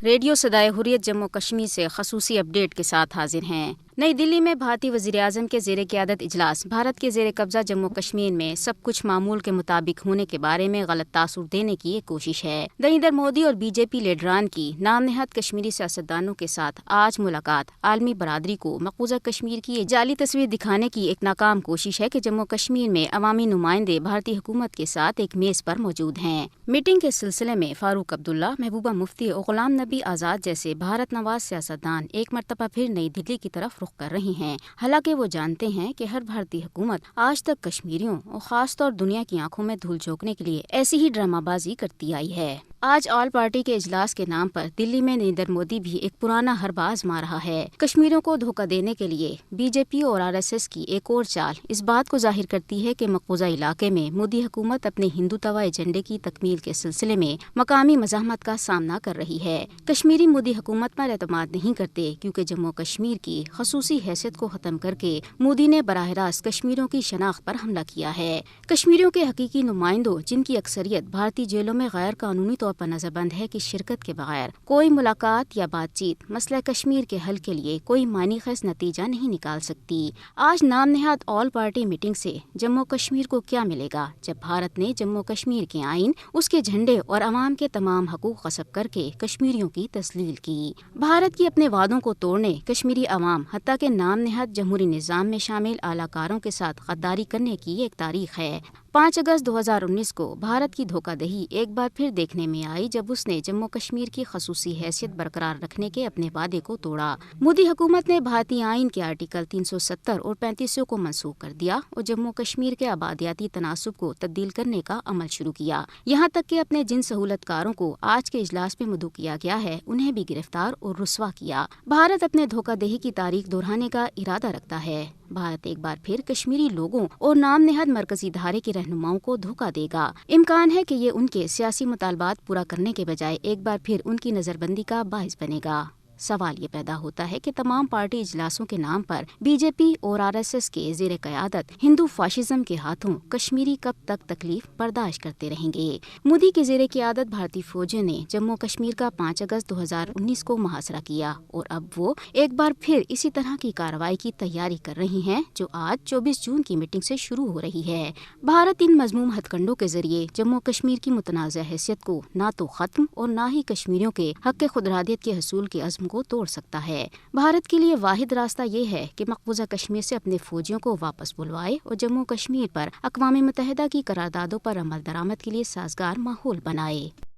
Radio صدائے حریت جموں کشمیر سے خصوصی اپ ڈیٹ کے ساتھ حاضر ہیں۔ نئی دلی میں بھارتی وزیراعظم کے زیر قیادت اجلاس بھارت کے زیر قبضہ جموں کشمیر میں سب کچھ معمول کے مطابق ہونے کے بارے میں غلط تاثر دینے کی ایک کوشش ہے۔ نریندر مودی اور بی جے پی لیڈران کی نام نہاد کشمیری سیاستدانوں کے ساتھ آج ملاقات عالمی برادری کو مقبوضہ کشمیر کی ایک جعلی تصویر دکھانے کی ایک ناکام کوشش ہے کہ جموں کشمیر میں عوامی نمائندے بھارتی حکومت کے ساتھ ایک میز پر موجود ہیں۔ میٹنگ کے سلسلے میں فاروق عبداللہ، محبوبہ مفتی اور غلام نبی آزاد جیسے بھارت نواز سیاستدان ایک مرتبہ پھر نئی دلی کی طرف رخ کر رہی ہیں۔ حالانکہ وہ جانتے ہیں کہ ہر بھارتی حکومت آج تک کشمیریوں اور خاص طور دنیا کی آنکھوں میں دھول جھونکنے کے لیے ایسی ہی ڈرامہ بازی کرتی آئی ہے۔ آج آل پارٹی کے اجلاس کے نام پر دلی میں نریندر مودی بھی ایک پرانا حربہ آزما رہا ہے۔ کشمیریوں کو دھوکہ دینے کے لیے بی جے پی اور آر ایس ایس کی ایک اور چال اس بات کو ظاہر کرتی ہے کہ مقبوضہ علاقے میں مودی حکومت اپنے ہندوتوا ایجنڈے کی تکمیل کے سلسلے میں مقامی مزاحمت کا سامنا کر رہی ہے۔ کشمیری مودی حکومت پر اعتماد نہیں کرتے کیونکہ جموں کشمیر کی خصوصی حیثیت کو ختم کر کے مودی نے براہ راست کشمیریوں کی شناخت پر حملہ کیا ہے۔ کشمیریوں کے حقیقی نمائندوں جن کی اکثریت بھارتی جیلوں میں غیر قانونی طور پر نظر بند ہے کی شرکت کے بغیر کوئی ملاقات یا بات چیت مسئلہ کشمیر کے حل کے لیے کوئی معنی خیز نتیجہ نہیں نکال سکتی۔ آج نام نہاد آل پارٹی میٹنگ سے جموں کشمیر کو کیا ملے گا جب بھارت نے جموں کشمیر کے آئین، اس کے جھنڈے اور عوام کے تمام حقوق غصب کر کے کشمیریوں کی تذلیل کی۔ بھارت کی اپنے وعدوں کو توڑنے، کشمیری عوام حتیٰ کہ نام نہاد جمہوری نظام میں شامل اعلی کاروں کے ساتھ غداری کرنے کی ایک تاریخ ہے۔ 5 اگست 2019 کو بھارت کی دھوکہ دہی ایک بار پھر دیکھنے میں آئی جب اس نے جموں کشمیر کی خصوصی حیثیت برقرار رکھنے کے اپنے وعدے کو توڑا۔ مودی حکومت نے بھارتی آئین کے آرٹیکل 370 اور 3500 کو منسوخ کر دیا اور جموں کشمیر کے آبادیاتی تناسب کو تبدیل کرنے کا عمل شروع کیا۔ یہاں تک کہ اپنے جن سہولت کاروں کو آج کے اجلاس میں مدعو کیا گیا ہے انہیں بھی گرفتار اور رسوا کیا۔ بھارت اپنے دھوکہ دہی کی تاریخ دہرانے کا ارادہ رکھتا ہے۔ بھارت ایک بار پھر کشمیری لوگوں اور نام نہاد مرکزی دھارے کے رہنماؤں کو دھوکہ دے گا۔ امکان ہے کہ یہ ان کے سیاسی مطالبات پورا کرنے کے بجائے ایک بار پھر ان کی نظر بندی کا باعث بنے گا۔ سوال یہ پیدا ہوتا ہے کہ تمام پارٹی اجلاسوں کے نام پر بی جے پی اور آر ایس ایس کے زیر قیادت ہندو فاشزم کے ہاتھوں کشمیری کب تک تکلیف برداشت کرتے رہیں گے۔ مودی کے زیر قیادت بھارتی فوجوں نے جموں کشمیر کا 5 اگست 2019 کو محاصرہ کیا اور اب وہ ایک بار پھر اسی طرح کی کارروائی کی تیاری کر رہی ہیں جو آج 24 جون کی میٹنگ سے شروع ہو رہی ہے۔ بھارت ان مذموم ہتھ کنڈوں کے ذریعے جموں کشمیر کی متنازع حیثیت کو نہ تو ختم اور نہ ہی کشمیریوں کے حق خودارادیت کے حصول کے عزم کو توڑ سکتا ہے۔ بھارت کے لیے واحد راستہ یہ ہے کہ مقبوضہ کشمیر سے اپنے فوجیوں کو واپس بلوائے اور جموں کشمیر پر اقوام متحدہ کی قراردادوں پر عمل درآمد کے لیے سازگار ماحول بنائے۔